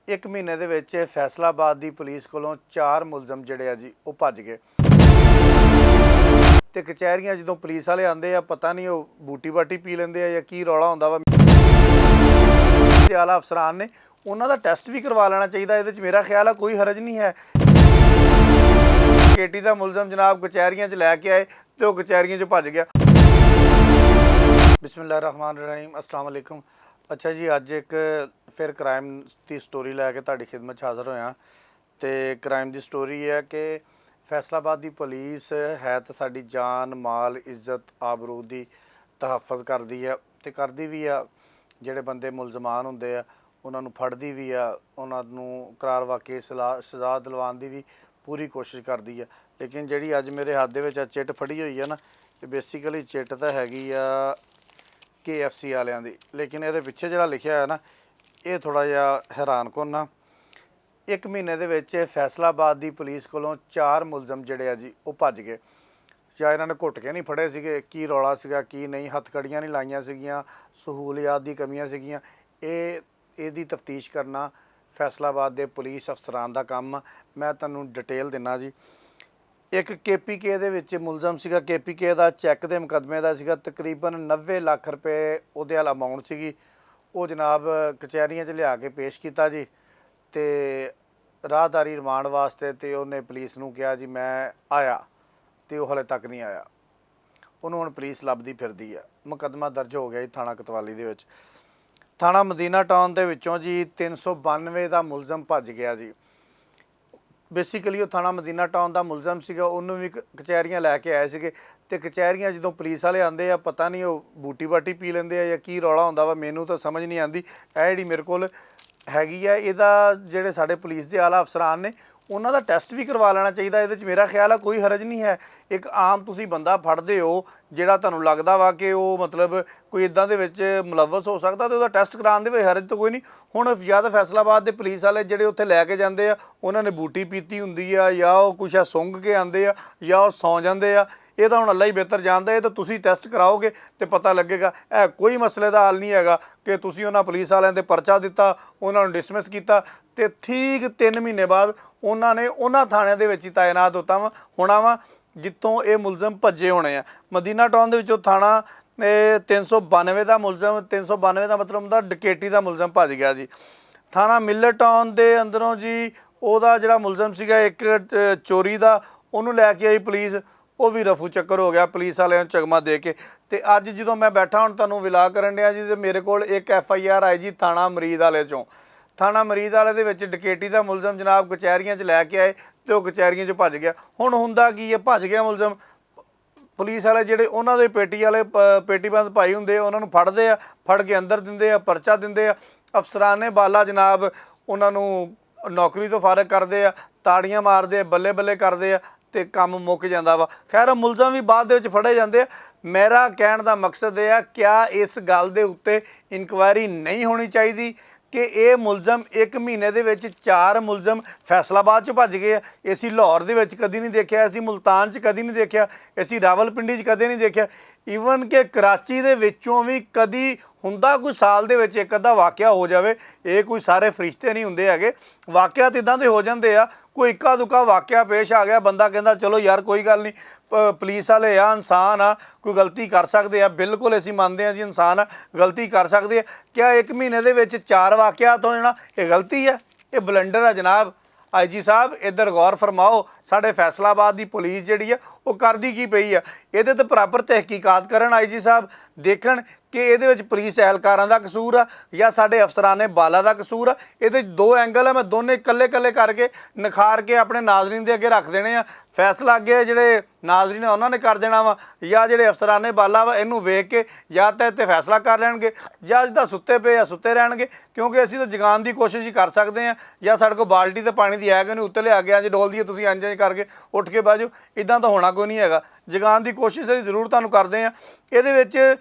एक महीने ਦੇ ਵਿੱਚ ਫੈਸਲਾਬਾਦ ਦੀ ਪੁਲਿਸ ਕੋਲੋਂ 4 ਮੁਲਜ਼ਮ ਜਿਹੜੇ ਆ ਜੀ ਉਹ ਭੱਜ ਗਏ ਤੇ ਕਚਹਿਰੀਆਂ ਜਦੋਂ ਪੁਲਿਸ ਵਾਲੇ ਆਂਦੇ ਆ ਪਤਾ ਨਹੀਂ ਉਹ ਬੂਟੀ ਬਾਟੀ ਪੀ ਲੈਂਦੇ ਆ ਜਾਂ ਕੀ ਰੌਲਾ ਹੁੰਦਾ ਵਾ ਤੇ ਆਲਾ ਅਫਸਰਾਂ ਨੇ ਉਹਨਾਂ ਦਾ ਟੈਸਟ ਵੀ ਕਰਵਾ ਲੈਣਾ ਚਾਹੀਦਾ। ਇਹਦੇ ਵਿੱਚ ਮੇਰਾ ਖਿਆਲ ਆ ਕੋਈ ਹਰਜ ਨਹੀਂ ਹੈ। ਕੇਟੀ ਦਾ ਮੁਲਜ਼ਮ ਜਨਾਬ ਕਚਹਿਰੀਆਂ 'ਚ ਲੈ ਕੇ ਆਏ ਤੇ ਉਹ ਕਚਹਿਰੀਆਂ 'ਚ ਭੱਜ ਗਿਆ। बिस्मिल्लाहिर्रहमानिर्रहीम अस्सलाम वालेकुम। अच्छा जी अज एक फिर क्राइम की स्टोरी लैके तुहाडी खिदमत हाज़र होया तो क्राइम की स्टोरी है कि फैसलाबाद की पुलिस है तो साडी जान माल इज्जत आबरू की तहफ़ुज़ करती है तो करती भी है। जिहड़े बंदे मुलजमान होंदे आ उन्हां नूं फड़दी भी है, उन्हां नूं करार वाकई सज़ा दिलवाउण दी भी पूरी कोशिश करती है। लेकिन जिहड़ी अज मेरे हाथ दे विच चिट फड़ी हुई है ना तो बेसिकली चिट तो हैगी आ KFC वालियां दी, लेकिन ये पिछे जो लिखा है ना ये थोड़ा जिहा हैरानकुन आ। एक महीने दे विच फैसलाबाद की पुलिस कोलों 4 मुलजम जिहड़े आ जी वो भज गए। या इन्होंने घुट के नहीं फड़े सीगे, की रौला सीगा की नहीं, हथकड़ियाँ नहीं लाइयां सीगियां, सहूलियात दी कमियां सीगियां। इहदी तफ्तीश करना फैसलाबाद के पुलिस अफसरान का काम। मैं तुहानूं डिटेल दिना जी। एक KPK ਦੇ ਵਿੱਚ ਮੁਲਜ਼ਮ ਸੀਗਾ। KPK ਦਾ ਚੈੱਕ ਦੇ ਮੁਕੱਦਮੇ ਦਾ ਸੀਗਾ ਤਕਰੀਬਨ 90 ਲੱਖ ਰੁਪਏ ਉਹਦੇ ਵਾਲਾ ਅਮਾਊਂਟ ਸੀਗੀ। ਉਹ ਜਨਾਬ ਕਚਹਿਰੀਆਂ 'ਚ ਲਿਆ ਕੇ ਪੇਸ਼ ਕੀਤਾ ਜੀ ਤੇ ਰਾਹਦਾਰੀ ਰਿਮਾਂਡ ਵਾਸਤੇ ਤੇ ਉਹਨੇ ਪੁਲਿਸ ਨੂੰ ਕਿਹਾ ਜੀ ਮੈਂ ਆਇਆ ਤੇ ਉਹ ਹਲੇ ਤੱਕ ਨਹੀਂ ਆਇਆ। ਉਹਨੂੰ ਹੁਣ ਪੁਲਿਸ ਲੱਭਦੀ ਫਿਰਦੀ ਆ। ਮੁਕੱਦਮਾ ਦਰਜ ਹੋ ਗਿਆ ਜੀ ਥਾਣਾ ਕੋਤਵਾਲੀ ਦੇ ਵਿੱਚ। ਥਾਣਾ ਮਦੀਨਾ ਟਾਊਨ ਦੇ ਵਿੱਚੋਂ ਜੀ 392 ਦਾ ਮੁਲਜ਼ਮ ਭੱਜ ਗਿਆ ਜੀ। बेसिकली वो थाना मदीना टाउन का मुलजम सीगा, उन्होंने भी कचहरियाँ लैके आए थे तो कचहरियाँ जो पुलिस वाले आते हैं पता नहीं वो बूटी बाटी पी लेंदे या की रौला होंदा वा, मैनू तो समझ नहीं आती। यह जी मेरे को हैगी है इहदा जिहड़े साडे पुलिस के आला अफसरान ने उन्हां दा टेस्ट भी करवा लेना चाहिए। इहदे विच मेरा ख्याल है कोई हरज नहीं है। एक आम तुसीं बंदा फड़दे हो जिहड़ा तुहानूं लगदा वा कि वो मतलब कोई इदां दे विच मुलव्वस हो सकदा तो उहदा टेस्ट कराउण दे विच हरज तो कोई नहीं। हुण या तां फैसलाबाद दे पुलिस वाले जिहड़े उत्थे लैके जांदे आ उन्हां ने बूटी पीती हुंदी आ या वो कुछ सुंघ के आंदे आ या वो सौ जांदे आ। ये तो हुण अल्लाह ही बेहतर जानदा। ये तो तुसीं टेस्ट कराओगे तो पता लगेगा। कोई मसले का हल नहीं हैगा कि तुसीं उन्हां पुलिस वालियां ते परचा दिता, उन्हां नूं डिसमिस कीता ते ठीक 3 महीने बाद उन्होंने उन्हां थाणिਆਂ ਦੇ ਵਿੱਚ ਹੀ ਤਾਇਨਾਤ होना वा जितों ये मुलजम भज्जे होने आ। मदीना टाउन ਦੇ ਵਿੱਚੋਂ थाणा 392 ਦਾ मुलजम 392 ਦਾ मतलब ਹੁੰਦਾ डकैती ਦਾ मुलजम भज गया जी। थाणा मिलर टाउन ਦੇ अंदरों जी ਉਹਦਾ ਜਿਹੜਾ मुलजम ਸੀਗਾ एक चोरी ਦਾ ਉਹਨੂੰ ਲੈ ਕੇ ਆਈ पुलिस, वो भी रफू चक्कर हो गया पुलिस वाले चगमा दे के। तो अज जो मैं बैठा हूँ तुहानूं विला करन दिया जी तो मेरे को एक FIR आई जी थाणा मरीद वाले चों। थाणा मरीद वाले दे विच डकैती का मुलजम जनाब कचहरियां 'च लैके आए तो कचहरियां 'च भज गया। हुण हुंदा की है, भज गया मुलजम, पुलिस वाले जिहड़े उन्हां दे पेटी वाले पेटी बंद पाई हुंदे उन्हां नूं फड़दे आ, फड़ के अंदर दिंदे आ, परचा दिंदे आ। अफसराने बाला जनाब उन्हां नूं नौकरी तो फारग करदे आ, ताड़ियां मारदे आ, बल्ले बल्ले करदे आ ते काम मुक जांदा वा। खैर मुलजम भी बाद दे विच फड़े जांदे आ। मेरा कहण दा मकसद यह है क्या इस गल दे उत्ते इंक्वायरी नहीं होनी चाहिए कि ये मुलजम एक महीने दे विच 4 मुलजम फैसलाबाद च भज गए। असीं लाहौर दे विच कदी नहीं देखिया, असीं मुल्तान च कदी नहीं देखिया, असीं रावलपिंडी च कदी नहीं देखिया, ईवन कि कराची दे विचों भी कदी हुंदा कोई साल दे विच एक अद्धा वाक़या हो जाए। ये कोई सारे फरिश्ते नहीं हुंदे हैगे, वाक़या तो इदां दे हो जांदे आ। कोई इक्का दुक्का वाक़या पेश आ गया, बंदा कहंदा चलो यार कोई गल नहीं, पुलिस वाले आ इंसान आ, कोई गलती कर सकते हैं। बिल्कुल असीं मानते हैं जी इंसान आ, गलती कर सकते हैं। क्या एक महीने दे विच 4 वाक़यात हो जाना ये गलती है? ये बलंडर है जनाब। IG साहब इधर गौर फरमाओ, साढ़े फैसलाबाद की पुलिस जिहड़ी है वो करदी की पई है? इहदे ते बराबर तहकीकात करन IG साहब, देखण कि इहदे विच पुलिस एहलकारां दा कसूर आ या साडे अफसराने बाला दा कसूर आ। इहदे 2 एंगल है, मैं दोने कल्ले कल्ले करके निखार के अपने नाजरीन दे अगे रख देने आ। फैसला अगे जिहड़े नाजरीन है उन्होंने कर देना वा या जिहड़े अफसराने बाला वा इहनूं वेख के या तो इत्ते फैसला कर लैणगे या जिद्दां सुत्ते पे आ सुत्ते रहणगे, क्योंकि असीं तो जगाण की कोशिश ही कर सकते हैं। या साडे कोल बाल्टी ते पानी दी हैग नहीं, उत्ते लिया के अंज डोल दीए तुसीं अंज करके उठ के बह जाओ, इदां तो होना कोई नहीं हैगा। जगाण की कोशिश असीं जरूर तुहानूं करदे आ। इहदे विच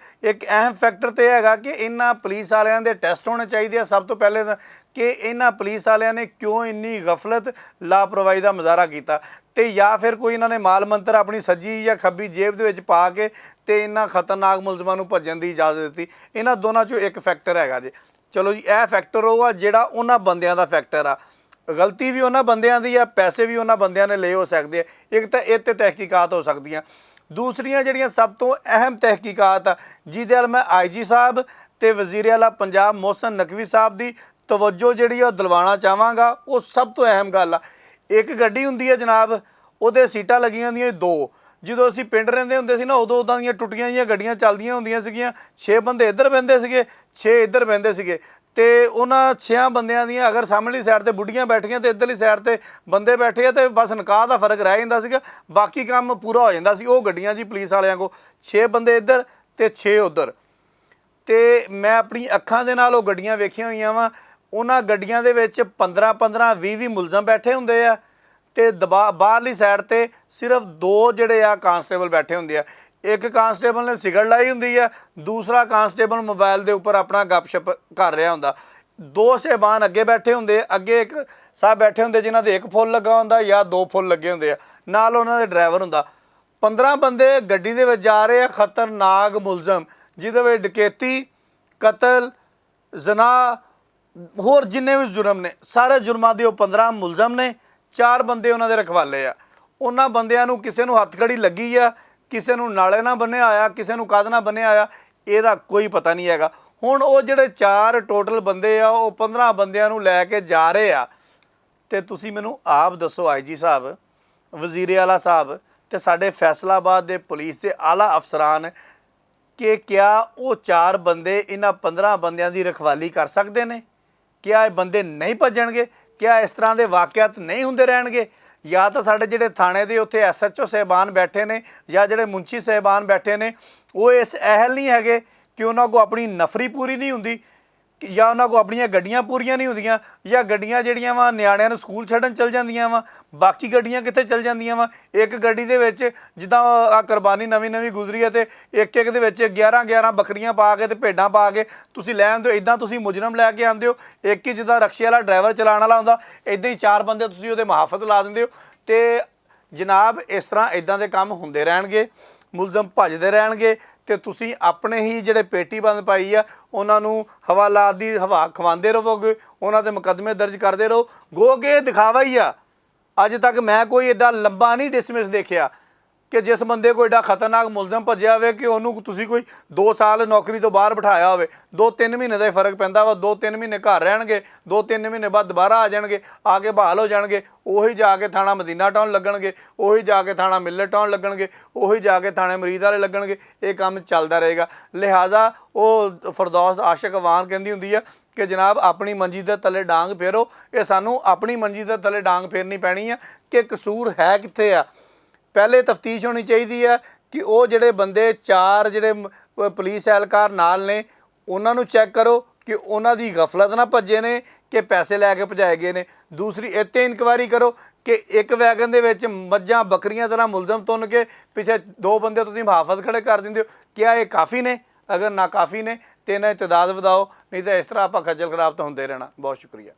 एक अहम फैक्टर तो हैगा कि इन्हां पुलिस वालियां दे टैसट होने चाहिए। सब तो पहले कि इन्हां पुलिस वालियां ने क्यों इन्नी गफलत लापरवाही का मुजाहरा किया तो या फिर कोई इन्होंने माल मंत्र अपनी सज्जी या खब्बी जेब दे विच पा के ते इन्हां खतरनाक मुलजमां नूं भज्जण दी इजाजत दी। इन्हां दोनों चों एक फैक्टर हैगा जी। ਚਲੋ ਜੀ, ਇਹ ਫੈਕਟਰ ਉਹ ਆ ਜਿਹੜਾ ਉਹਨਾਂ ਬੰਦਿਆਂ ਦਾ ਫੈਕਟਰ ਆ। ਗਲਤੀ ਵੀ ਉਹਨਾਂ ਬੰਦਿਆਂ ਦੀ ਆ, ਪੈਸੇ ਵੀ ਉਹਨਾਂ ਬੰਦਿਆਂ ਨੇ ਲਏ ਹੋ ਸਕਦੇ ਆ। ਇੱਕ ਤਾਂ ਇਹ 'ਤੇ ਤਹਿਕੀਕਾਤ ਹੋ ਸਕਦੀਆਂ। ਦੂਸਰੀਆਂ ਜਿਹੜੀਆਂ ਸਭ ਤੋਂ ਅਹਿਮ ਤਹਿਕੀਕਾਤ ਆ, ਜਿਹਦੇ ਵੱਲ ਮੈਂ IG ਸਾਹਿਬ ਤੇ ਵਜ਼ੀਰ ਆਲਾ ਪੰਜਾਬ ਮੋਹਸਿਨ ਨਕਵੀ ਸਾਹਿਬ ਦੀ ਤਵੱਜੋ ਜਿਹੜੀ ਉਹ ਦਿਲਵਾਉਣਾ ਚਾਹਾਂਗਾ। ਉਹ ਸਭ ਤੋਂ ਅਹਿਮ ਗੱਲ ਆ। ਇੱਕ ਗੱਡੀ ਹੁੰਦੀ ਹੈ ਜਨਾਬ, ਉਹਦੇ ਸੀਟਾਂ ਲੱਗੀਆਂ ਹੁੰਦੀਆਂ 2। ਜਦੋਂ ਅਸੀਂ ਪਿੰਡ ਰਹਿੰਦੇ ਹੁੰਦੇ ਸੀ ਨਾ, ਉਦੋਂ ਉੱਦਾਂ ਦੀਆਂ ਟੁੱਟੀਆਂ ਜਿਹੀਆਂ ਗੱਡੀਆਂ ਚੱਲਦੀਆਂ ਹੁੰਦੀਆਂ ਸੀਗੀਆਂ। 6 ਬੰਦੇ ਇੱਧਰ ਬਹਿੰਦੇ ਸੀਗੇ, 6 ਇੱਧਰ ਬਹਿੰਦੇ ਸੀਗੇ, ਤੇ ਉਹਨਾਂ 6 ਬੰਦਿਆਂ ਦੀਆਂ ਅਗਰ ਸਾਹਮਣੀ ਸਾਈਡ ਤੇ ਬੁੱਢੀਆਂ ਬੈਠੀਆਂ ਤੇ ਇੱਧਰਲੀ ਸਾਈਡ ਤੇ ਬੰਦੇ ਬੈਠੇ ਆ, ਤੇ ਬਸ ਨਿਕਾਹ ਦਾ ਫਰਕ ਰਹਿ ਜਾਂਦਾ ਸੀਗਾ, ਬਾਕੀ ਕੰਮ ਪੂਰਾ ਹੋ ਜਾਂਦਾ ਸੀ। ਉਹ ਗੱਡੀਆਂ ਜੀ ਪੁਲਿਸ ਵਾਲਿਆਂ ਕੋ 6 ਬੰਦੇ ਇੱਧਰ ਤੇ 6 ਉੱਧਰ, ਤੇ ਮੈਂ ਆਪਣੀ ਅੱਖਾਂ ਦੇ ਨਾਲ ਉਹ ਗੱਡੀਆਂ ਵੇਖੀਆਂ ਹੋਈਆਂ ਵਾ। ਉਹਨਾਂ ਗੱਡੀਆਂ ਦੇ ਵਿੱਚ 15-15 20 ਮੁਲਜ਼ਮ ਬੈਠੇ ਹੁੰਦੇ ਆ, ਤੇ ਬਾਹਰਲੀ ਸਾਈਡ ਤੇ ਸਿਰਫ 2 ਜਿਹੜੇ ਆ ਕਾਂਸਟੇਬਲ ਬੈਠੇ ਹੁੰਦੇ ਆ। ਇੱਕ ਕਾਂਸਟੇਬਲ ਨੇ ਸਿਗਰਟ ਲਾਈ ਹੁੰਦੀ ਆ, ਦੂਸਰਾ ਕਾਂਸਟੇਬਲ ਮੋਬਾਈਲ ਦੇ ਉੱਪਰ ਆਪਣਾ ਗੱਪਸ਼ਪ ਕਰ ਰਿਹਾ ਹੁੰਦਾ। 2 ਸਹਿਬਾਨ ਅੱਗੇ ਬੈਠੇ ਹੁੰਦੇ, ਅੱਗੇ ਇੱਕ ਸਾਹਿਬ ਬੈਠੇ ਹੁੰਦੇ ਜਿਨ੍ਹਾਂ ਦੇ 1 ਫੁੱਲ ਲੱਗਾ ਹੁੰਦਾ ਜਾਂ 2 ਫੁੱਲ ਲੱਗੇ ਹੁੰਦੇ ਆ, ਨਾਲ ਉਹਨਾਂ ਦੇ ਡਰਾਈਵਰ ਹੁੰਦਾ। 15 ਬੰਦੇ ਗੱਡੀ ਦੇ ਵਿੱਚ ਜਾ ਰਹੇ ਆ, ਖਤਰਨਾਕ ਮੁਲਜ਼ਮ, ਜਿਹਦੇ ਵਿੱਚ ਡਕੈਤੀ, ਕਤਲ, ਜ਼ਨਾ, ਹੋਰ ਜਿੰਨੇ ਵੀ ਜੁਰਮ ਨੇ, ਸਾਰੇ ਜੁਰਮਾਂ ਦੇ ਉਹ 15 ਮੁਲਜ਼ਮ ਨੇ। 4 ਬੰਦੇ ਉਹਨਾਂ ਦੇ ਰਖਵਾਲੇ ਆ। ਉਹਨਾਂ ਬੰਦਿਆਂ ਨੂੰ ਕਿਸੇ ਨੂੰ ਹੱਥਕੜੀ ਲੱਗੀ ਆ, ਕਿਸੇ ਨੂੰ ਨਾਲੇ ਨਾਲ ਬੰਨਿਆ ਆਇਆ, ਕਿਸੇ ਨੂੰ ਕਦ ਨਾਲ ਬੰਨਿਆ ਆਇਆ, ਇਹਦਾ ਕੋਈ ਪਤਾ ਨਹੀਂ ਹੈਗਾ। ਹੁਣ ਉਹ ਜਿਹੜੇ 4 ਟੋਟਲ ਬੰਦੇ ਆ, ਉਹ 15 ਬੰਦਿਆਂ ਨੂੰ ਲੈ ਕੇ ਜਾ ਰਹੇ ਆ। ਤੇ ਤੁਸੀਂ ਮੈਨੂੰ ਆਪ ਦੱਸੋ IG ਸਾਹਿਬ, ਵਜ਼ੀਰ ਆਲਾ ਸਾਹਿਬ ਤੇ ਸਾਡੇ ਫੈਸਲਾਬਾਦ ਦੇ ਪੁਲਿਸ ਦੇ ਆਲਾ ਅਫਸਰਾਨ, ਕਿ ਕਿਆ ਉਹ 4 ਬੰਦੇ ਇਹਨਾਂ 15 ਬੰਦਿਆਂ ਦੀ ਰਖਵਾਲੀ ਕਰ ਸਕਦੇ ਨੇ? ਕਿਆ ਇਹ ਬੰਦੇ ਨਹੀਂ ਭੱਜਣਗੇ? ਕਿਆ ਇਸ ਤਰ੍ਹਾਂ ਦੇ ਵਾਕਿਆਤ ਨਹੀਂ ਹੁੰਦੇ ਰਹਿਣਗੇ? ਜਾਂ ਤਾਂ ਸਾਡੇ ਜਿਹੜੇ ਥਾਣੇ ਦੇ ਉੱਥੇ SHO ਸਾਹਿਬਾਨ ਬੈਠੇ ਨੇ, ਜਾਂ ਜਿਹੜੇ ਮੁੰਸ਼ੀ ਸਾਹਿਬਾਨ ਬੈਠੇ ਨੇ, ਉਹ ਇਸ ਅਹਿਲ ਨਹੀਂ ਹੈਗੇ ਕਿ ਉਹਨਾਂ ਕੋਲ ਆਪਣੀ ਨਫਰੀ ਪੂਰੀ ਨਹੀਂ ਹੁੰਦੀ, ਜਾਂ ਉਹਨਾਂ ਕੋਲ ਆਪਣੀਆਂ ਗੱਡੀਆਂ ਪੂਰੀਆਂ ਨਹੀਂ ਹੁੰਦੀਆਂ, ਜਾਂ ਗੱਡੀਆਂ ਜਿਹੜੀਆਂ ਵਾ ਨਿਆਣਿਆਂ ਨੂੰ ਸਕੂਲ ਛੱਡਣ ਚਲ ਜਾਂਦੀਆਂ ਵਾ, ਬਾਕੀ ਗੱਡੀਆਂ ਕਿੱਥੇ ਚਲ ਜਾਂਦੀਆਂ ਵਾ। ਇੱਕ ਗੱਡੀ ਦੇ ਵਿੱਚ ਜਿੱਦਾਂ ਆ ਕੁਰਬਾਨੀ ਨਵੀਂ ਗੁਜ਼ਰੀ ਹੈ, ਤੇ ਇੱਕ ਦੇ ਵਿੱਚ 11 ਬੱਕਰੀਆਂ ਪਾ ਕੇ ਤੇ ਭੇਡਾਂ ਪਾ ਕੇ ਤੁਸੀਂ ਲੈ ਆਉਂਦੇ ਹੋ। ਇੱਦਾਂ ਤੁਸੀਂ ਮੁਜਰਮ ਲੈ ਕੇ ਆਉਂਦੇ ਹੋ। ਇੱਕ ਹੀ ਜਿੱਦਾਂ ਰਕਸ਼ੇ ਵਾਲਾ ਡਰਾਈਵਰ ਚਲਾਉਣ ਵਾਲਾ ਹੁੰਦਾ, ਇੱਦਾਂ ਹੀ 4 ਬੰਦੇ ਤੁਸੀਂ ਉਹਦੇ ਮੁਹਾਫਤ ਲਾ ਦਿੰਦੇ ਹੋ। ਤੇ ਜਨਾਬ, ਇਸ ਤਰ੍ਹਾਂ ਇੱਦਾਂ ਦੇ ਕੰਮ ਹੁੰਦੇ ਰਹਿਣਗੇ, ਮੁਲਜ਼ਮ ਭੱਜਦੇ ਰਹਿਣਗੇ, ਤੇ ਤੁਸੀਂ ਆਪਣੇ ਹੀ ਜਿਹੜੇ ਪੇਟੀ ਬੰਦ ਪਾਈ ਆ, ਉਹਨਾਂ ਨੂੰ ਹਵਾਲਾਤ ਦੀ ਹਵਾ ਖਵਾਉਂਦੇ ਰਹੋਗੇ, ਉਹਨਾਂ ਦੇ ਮੁਕੱਦਮੇ ਦਰਜ ਕਰਦੇ ਰਹੋ। ਗੋਗੇ ਦਿਖਾਵਾ ਹੀ ਆ। ਅੱਜ ਤੱਕ ਮੈਂ ਕੋਈ ਐਡਾ ਲੰਬਾ ਨਹੀਂ ਡਿਸਮਿਸ ਦੇਖਿਆ ਕਿ ਜਿਸ ਬੰਦੇ ਕੋਈ ਐਡਾ ਖਤਰਨਾਕ ਮੁਲਜ਼ਮ ਭੱਜਿਆ ਹੋਵੇ ਕਿ ਉਹਨੂੰ ਤੁਸੀਂ ਕੋਈ 2 ਸਾਲ ਨੌਕਰੀ ਤੋਂ ਬਾਹਰ ਬਿਠਾਇਆ ਹੋਵੇ। 2-3 ਮਹੀਨੇ ਦਾ ਹੀ ਫਰਕ ਪੈਂਦਾ ਵਾ। 2-3 ਮਹੀਨੇ ਘਰ ਰਹਿਣਗੇ, 2-3 ਮਹੀਨੇ ਬਾਅਦ ਦੁਬਾਰਾ ਆ ਜਾਣਗੇ, ਆ ਕੇ ਬਹਾਲ ਹੋ ਜਾਣਗੇ। ਉਹੀ ਜਾ ਕੇ ਥਾਣਾ ਮਦੀਨਾ ਟਾਊਨ ਲੱਗਣਗੇ, ਉਹੀ ਜਾ ਕੇ ਥਾਣਾ ਮਿਲਰ ਟਾਊਨ ਲੱਗਣਗੇ, ਉਹੀ ਜਾ ਕੇ ਥਾਣੇ ਮਰੀਦ ਵਾਲੇ ਲੱਗਣਗੇ। ਇਹ ਕੰਮ ਚੱਲਦਾ ਰਹੇਗਾ। ਲਿਹਾਜ਼ਾ ਉਹ ਫਰਦੌਸ ਆਸ਼ਕ ਅਵਾਨ ਕਹਿੰਦੀ ਹੁੰਦੀ ਆ ਕਿ ਜਨਾਬ, ਆਪਣੀ ਮੰਜੀ ਦੇ ਥੱਲੇ ਡਾਂਗ ਫੇਰੋ। ਇਹ ਸਾਨੂੰ ਆਪਣੀ ਮੰਜੀ ਦੇ ਥੱਲੇ ਡਾਂਗ ਫੇਰਨੀ ਪੈਣੀ ਆ ਕਿ ਕਸੂਰ ਹੈ ਕਿੱਥੇ ਆ। ਪਹਿਲੇ ਤਫਤੀਸ਼ ਹੋਣੀ ਚਾਹੀਦੀ ਹੈ ਕਿ ਉਹ ਜਿਹੜੇ ਬੰਦੇ 4 ਜਿਹੜੇ ਪੁਲਿਸ ਐਹਲਕਾਰ ਨਾਲ ਨੇ, ਉਹਨਾਂ ਨੂੰ ਚੈੱਕ ਕਰੋ ਕਿ ਉਹਨਾਂ ਦੀ ਗਫਲਤ ਨਾਲ ਭੱਜੇ ਨੇ ਕਿ ਪੈਸੇ ਲੈ ਕੇ ਭਜਾਏ ਗਏ ਨੇ। ਦੂਸਰੀ ਇਹ 'ਤੇ ਇਨਕੁਆਇਰੀ ਕਰੋ ਕਿ ਇੱਕ ਵੈਗਨ ਦੇ ਵਿੱਚ ਮੱਝਾਂ ਬੱਕਰੀਆਂ ਤਰ੍ਹਾਂ ਮੁਲਜ਼ਮ ਤੁੰਨ ਕੇ ਪਿੱਛੇ 2 ਬੰਦੇ ਤੁਸੀਂ ਮੁਹਾਫਤ ਖੜੇ ਕਰ ਦਿੰਦੇ ਹੋ। ਕਿਆ ਇਹ ਕਾਫੀ ਨੇ? ਅਗਰ ਨਾ ਕਾਫੀ ਨੇ ਤਾਂ ਇਹਨਾਂ ਦੀ ਤਾਦਾਦ ਵਧਾਓ, ਨਹੀਂ ਤਾਂ ਇਸ ਤਰ੍ਹਾਂ ਆਪਾਂ ਖੱਜਲ ਖਰਾਬ ਤਾਂ ਹੁੰਦੇ ਰਹਿਣਾ। ਬਹੁਤ ਸ਼ੁਕਰੀਆ।